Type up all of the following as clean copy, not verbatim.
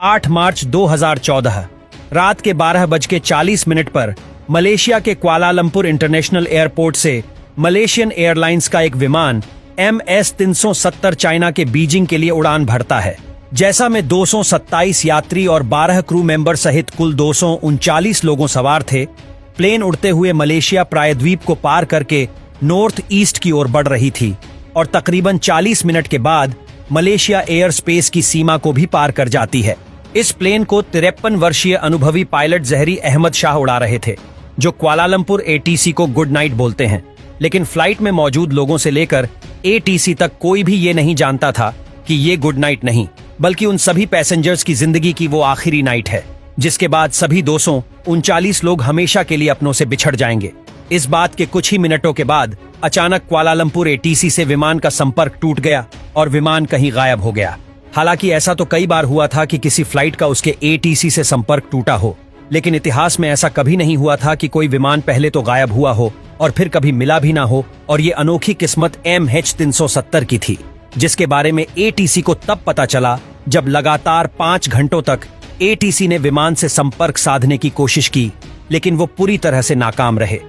8 मार्च 2014 रात के 12:40 पर मलेशिया के कुआलालंपुर इंटरनेशनल एयरपोर्ट से मलेशियन एयरलाइंस का एक विमान MS-370 चाइना के बीजिंग के लिए उड़ान भरता है। जैसा में 227 यात्री और 12 क्रू मेंबर सहित कुल 239 लोगों सवार थे। प्लेन उड़ते हुए मलेशिया प्रायद्वीप को पार करके नॉर्थ ईस्ट की ओर बढ़ रही थी और तकरीबन 40 मिनट के बाद मलेशिया एयर स्पेस की सीमा को भी पार कर जाती है। इस प्लेन को 53 वर्षीय अनुभवी पायलट जहरी अहमद शाह उड़ा रहे थे, जो कुआलालंपुर ATC को गुड नाइट बोलते हैं। लेकिन फ्लाइट में मौजूद लोगों से लेकर ATC तक कोई भी ये नहीं जानता था कि ये गुड नाइट नहीं, बल्कि उन सभी पैसेंजर्स की जिंदगी की वो आखिरी नाइट है, जिसके बाद सभी 239 लोग हमेशा के लिए अपनों से बिछड़ जाएंगे। इस बात के कुछ ही मिनटों के बाद अचानक कुआलालंपुर ATC से विमान का संपर्क टूट गया और विमान कहीं गायब हो गया। हालांकि ऐसा तो कई बार हुआ था कि किसी फ्लाइट का उसके ATC से संपर्क टूटा हो, लेकिन इतिहास में ऐसा कभी नहीं हुआ था कि कोई विमान पहले तो गायब हुआ हो और फिर कभी मिला भी ना हो। और ये अनोखी किस्मत MH-370 की थी, जिसके बारे में ATC को तब पता चला जब लगातार 5 घंटों तक ATC ने विमान से संपर्क साधने की कोशिश की, लेकिन वो पूरी तरह से नाकाम रहे।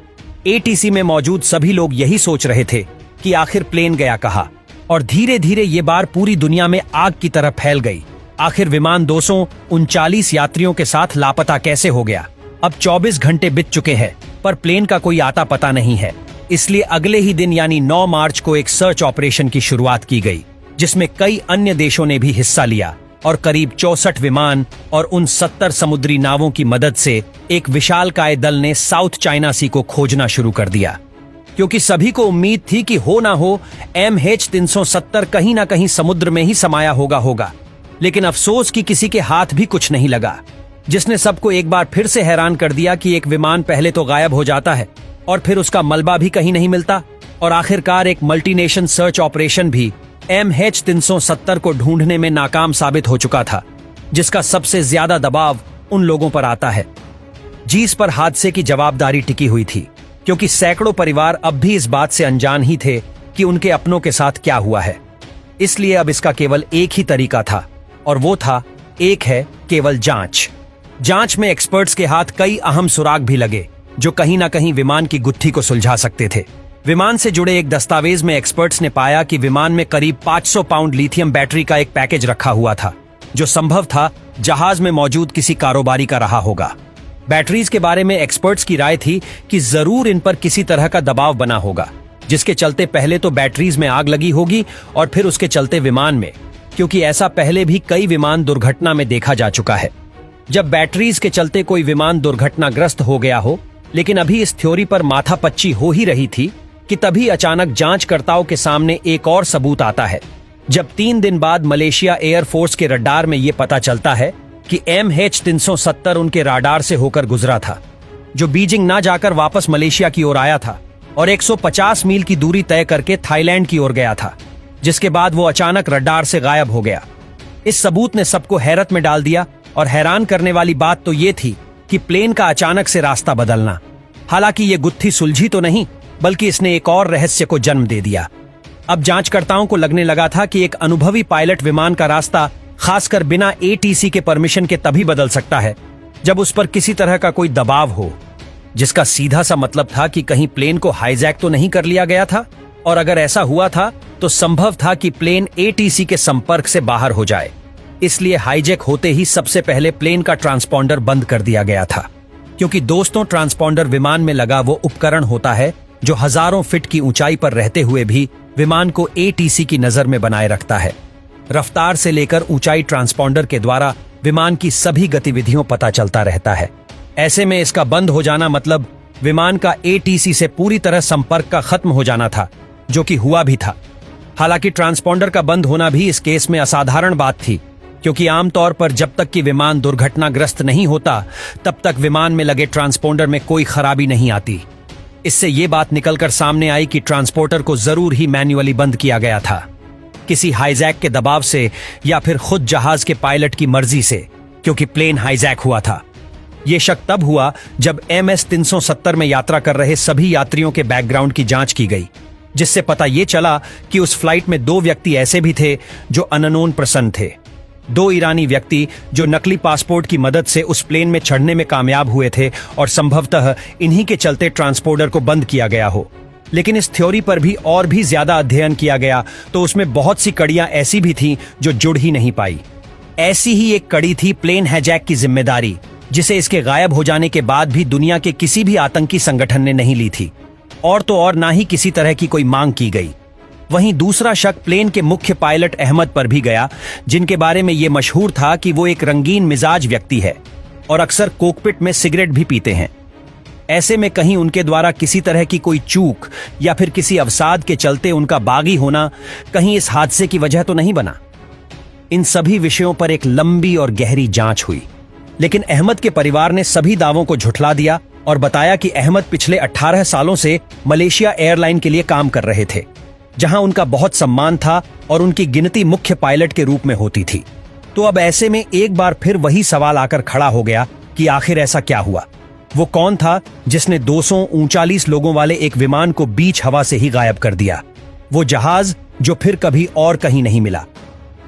ATC में मौजूद सभी लोग यही सोच रहे थे कि आखिर प्लेन गया कहाँ, और धीरे धीरे ये बात पूरी दुनिया में आग की तरह फैल गई। आखिर विमान 239 यात्रियों के साथ लापता कैसे हो गया? अब 24 घंटे बीत चुके हैं, पर प्लेन का कोई आता पता नहीं है। इसलिए अगले ही दिन यानी 9 मार्च को एक सर्च ऑपरेशन की शुरुआत की गई, जिसमें कई अन्य देशों ने भी हिस्सा लिया और करीब 64 विमान और उन 70 समुद्री नावों की मदद से एक विशालकाय दल ने साउथ चाइना सी को खोजना शुरू कर दिया, क्योंकि सभी को उम्मीद थी कि हो ना हो MH-370 कहीं ना कहीं समुद्र में ही समाया होगा। लेकिन अफसोस कि किसी के हाथ भी कुछ नहीं लगा, जिसने सबको एक बार फिर से हैरान कर दिया कि एक विमान पहले तो गायब हो जाता है और फिर उसका मलबा भी कहीं नहीं मिलता, और आखिरकार एक मल्टीनेशन सर्च ऑपरेशन भी MH-370 को ढूंढने में नाकाम साबित हो चुका था, जिसका सबसे ज्यादा दबाव उन लोगों पर आता है जिस पर हादसे की जवाबदारी टिकी हुई थी, क्योंकि सैकड़ों परिवार अब भी इस बात से अनजान ही थे कि उनके अपनों के साथ क्या हुआ है। इसलिए अब इसका केवल एक ही तरीका था, और वो था केवल जांच में एक्सपर्ट्स के हाथ कई अहम सुराग भी लगे, जो कहीं ना कहीं विमान की गुत्थी को सुलझा सकते थे। विमान से जुड़े एक दस्तावेज में एक्सपर्ट्स ने पाया कि विमान में करीब 500 पाउंड लिथियम बैटरी का एक पैकेज रखा हुआ था, जो संभव था जहाज में मौजूद किसी कारोबारी का रहा होगा। बैटरीज के बारे में एक्सपर्ट्स की राय थी कि जरूर इन पर किसी तरह का दबाव बना होगा, जिसके चलते पहले तो बैटरीज में आग लगी होगी और फिर उसके चलते विमान में, क्योंकि ऐसा पहले भी कई विमान दुर्घटना में देखा जा चुका है, जब बैटरीज के चलते कोई विमान दुर्घटनाग्रस्त हो गया हो। लेकिन अभी इस थ्योरी पर माथापच्ची हो ही रही थी कि तभी अचानक जांचकर्ताओं के सामने एक और सबूत आता है, जब 3 दिन बाद मलेशिया एयरफोर्स के रडार में यह पता चलता है कि MH-370 उनके रडार से होकर गुजरा था, जो बीजिंग ना जाकर वापस मलेशिया की ओर आया था और 150 मील की दूरी तय करके थाईलैंड की ओर गया था, जिसके बाद वो अचानक रडार से गायब हो गया। इस सबूत ने सबको हैरत में डाल दिया, और हैरान करने वाली बात तो ये थी कि प्लेन का अचानक से रास्ता बदलना। हालांकि ये गुत्थी सुलझी तो नहीं, बल्कि इसने एक और रहस्य को जन्म दे दिया। अब जांचकर्ताओं को लगने लगा था कि एक अनुभवी पायलट विमान का रास्ता खासकर बिना ATC के परमिशन के तभी बदल सकता है जब उस पर किसी तरह का कोई दबाव हो, जिसका सीधा सा मतलब था कि कहीं प्लेन को हाईजैक तो नहीं कर लिया गया था, और अगर ऐसा हुआ था तो संभव था कि प्लेन ATC के संपर्क से बाहर हो जाए। इसलिए हाईजैक होते ही सबसे पहले प्लेन का ट्रांसपॉन्डर बंद कर दिया गया था, क्योंकि दोस्तों ट्रांसपॉन्डर विमान में लगा वो उपकरण होता है जो हजारों फीट की ऊंचाई पर रहते हुए भी विमान को ATC की नजर में बनाए रखता है। रफ्तार से लेकर ऊंचाई ट्रांसपॉन्डर के द्वारा विमान की सभी गतिविधियों पता चलता रहता है। ऐसे में इसका बंद हो जाना मतलब विमान का ATC से पूरी तरह संपर्क का खत्म हो जाना था, जो कि हुआ भी था। हालांकि ट्रांसपॉन्डर का बंद होना भी इस केस में असाधारण बात थी, क्योंकि आमतौर पर जब तक कि विमान दुर्घटनाग्रस्त नहीं होता, तब तक विमान में लगे ट्रांसपॉन्डर में कोई खराबी नहीं आती। इससे ये बात निकलकर सामने आई कि ट्रांसपोर्टर को जरूर ही मैन्युअली बंद किया गया था, किसी हाईजैक के दबाव से या फिर खुद जहाज के पायलट की मर्जी से, क्योंकि प्लेन हाईजैक हुआ था। ये शक तब हुआ जब MS-370 में यात्रा कर रहे सभी यात्रियों के बैकग्राउंड की जांच की गई, जिससे पता ये चला कि उस फ्लाइट में 2 व्यक्ति ऐसे भी थे जो अननोन पर्सन थे। 2 ईरानी व्यक्ति जो नकली पासपोर्ट की मदद से उस प्लेन में चढ़ने में कामयाब हुए थे और संभवतः इन्हीं के चलते ट्रांसपोर्टर को बंद किया गया हो। लेकिन इस थ्योरी पर भी और भी ज्यादा अध्ययन किया गया तो उसमें बहुत सी कड़ियां ऐसी भी थीं जो जुड़ ही नहीं पाई। ऐसी ही एक कड़ी थी प्लेन हाईजैक की जिम्मेदारी, जिसे इसके गायब हो जाने के बाद भी दुनिया के किसी भी आतंकी संगठन ने नहीं ली थी और तो और ना ही किसी तरह की कोई मांग की गई। वहीं दूसरा शक प्लेन के मुख्य पायलट अहमद पर भी गया, जिनके बारे में यह मशहूर था कि वो एक रंगीन मिजाज व्यक्ति है और अक्सर कोकपिट में सिगरेट भी पीते हैं। ऐसे में कहीं उनके द्वारा किसी तरह की कोई चूक या फिर किसी अवसाद के चलते उनका बागी होना कहीं इस हादसे की वजह तो नहीं बना। इन सभी विषयों पर एक लंबी और गहरी जांच हुई, लेकिन अहमद के परिवार ने सभी दावों को झुठला दिया और बताया कि अहमद पिछले 18 सालों से मलेशिया एयरलाइन के लिए काम कर रहे थे, जहां उनका बहुत सम्मान था और उनकी गिनती मुख्य पायलट के रूप में होती थी। तो अब ऐसे में एक बार फिर वही सवाल आकर खड़ा हो गया कि आखिर ऐसा क्या हुआ? वो कौन था जिसने 239 लोगों वाले एक विमान को बीच हवा से ही गायब कर दिया? वो जहाज जो फिर कभी और कहीं नहीं मिला।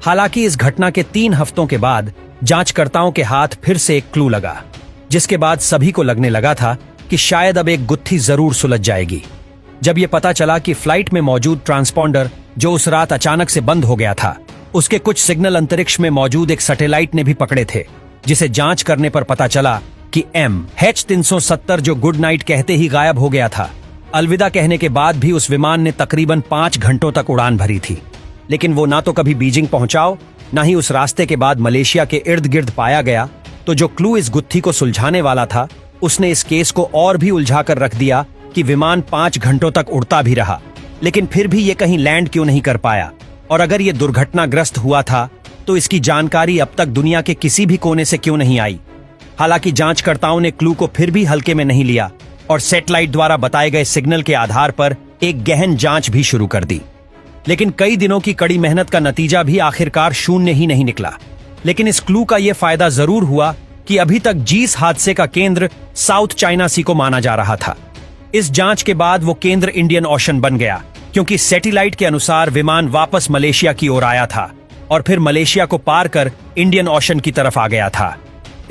हालांकि इस घटना के 3 हफ्तों के बाद जांचकर्ताओं के हाथ फिर से एक क्लू लगा, जिसके बाद सभी को लगने लगा था कि शायद अब एक गुत्थी जरूर सुलझ जाएगी। जब यह पता चला कि फ्लाइट में मौजूद ट्रांसपॉन्डर जो उस रात अचानक से बंद हो गया था, उसके कुछ सिग्नल अंतरिक्ष में मौजूद एक सैटेलाइट ने भी पकड़े थे, जिसे जांच करने पर पता चला कि MH370 जो गुड नाइट कहते ही गायब हो गया था। अलविदा कहने के बाद भी उस विमान ने तकरीबन 5 घंटों तक उड़ान भरी थी, लेकिन वो ना तो कभी बीजिंग पहुंचाओ, ना ही उस रास्ते के बाद मलेशिया के इर्द गिर्द पाया गया। तो जो क्लू इस गुत्थी को सुलझाने वाला था, उसने इस केस को और भी उलझा कर रख दिया कि विमान 5 घंटों तक उड़ता भी रहा, लेकिन फिर भी ये कहीं लैंड क्यों नहीं कर पाया, और अगर ये दुर्घटनाग्रस्त हुआ था तो इसकी जानकारी अब तक दुनिया के किसी भी कोने से क्यों नहीं आई। हालांकि जांचकर्ताओं ने क्लू को फिर भी हल्के में नहीं लिया और सैटेलाइट द्वारा बताए गए सिग्नल के आधार पर एक गहन जांच भी शुरू कर दी। लेकिन कई दिनों की कड़ी मेहनत का नतीजा भी आखिरकार शून्य ही नहीं निकला। लेकिन इस क्लू का यह फायदा जरूर हुआ कि अभी तक जिस हादसे का केंद्र साउथ चाइना सी को माना जा रहा था, इस जांच के बाद वो केंद्र इंडियन ओशन बन गया, क्योंकि सैटेलाइट के अनुसार विमान वापस मलेशिया की ओर आया था और फिर मलेशिया को पार कर इंडियन ओशन की तरफ आ गया था।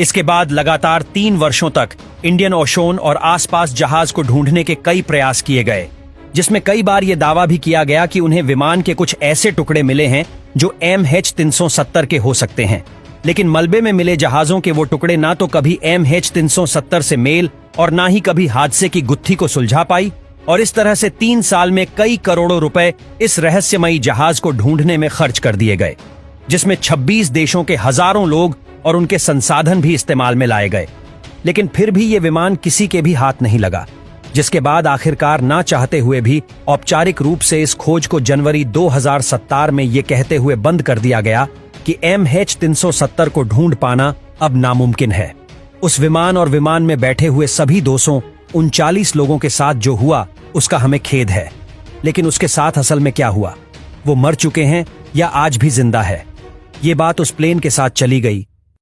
इसके बाद लगातार 3 वर्षों तक इंडियन ओशन और आसपास जहाज को ढूंढने के कई प्रयास किए गए, जिसमें कई बार यह दावा भी किया गया कि उन्हें विमान के कुछ ऐसे टुकड़े मिले हैं जो MH370 के हो सकते हैं। लेकिन मलबे में मिले जहाजों के वो टुकड़े ना तो कभी MH370 से मेल और ना ही कभी हादसे की गुत्थी को सुलझा पाई, और इस तरह से 3 साल में कई करोड़ों रुपए इस रहस्यमयी जहाज को ढूंढने में खर्च कर दिए गए, जिसमें 26 देशों के हजारों लोग और उनके संसाधन भी इस्तेमाल में लाए गए। लेकिन फिर भी ये विमान किसी के भी हाथ नहीं लगा, जिसके बाद आखिरकार ना चाहते हुए भी औपचारिक रूप से इस खोज को जनवरी 2017 में ये कहते हुए बंद कर दिया गया कि MH370 को ढूंढ पाना अब नामुमकिन है। उस विमान और विमान में बैठे हुए सभी 239 लोगों के साथ जो हुआ उसका हमें खेद है, लेकिन उसके साथ असल में क्या हुआ? वो मर चुके हैं या आज भी जिंदा है? ये बात उस प्लेन के साथ चली गई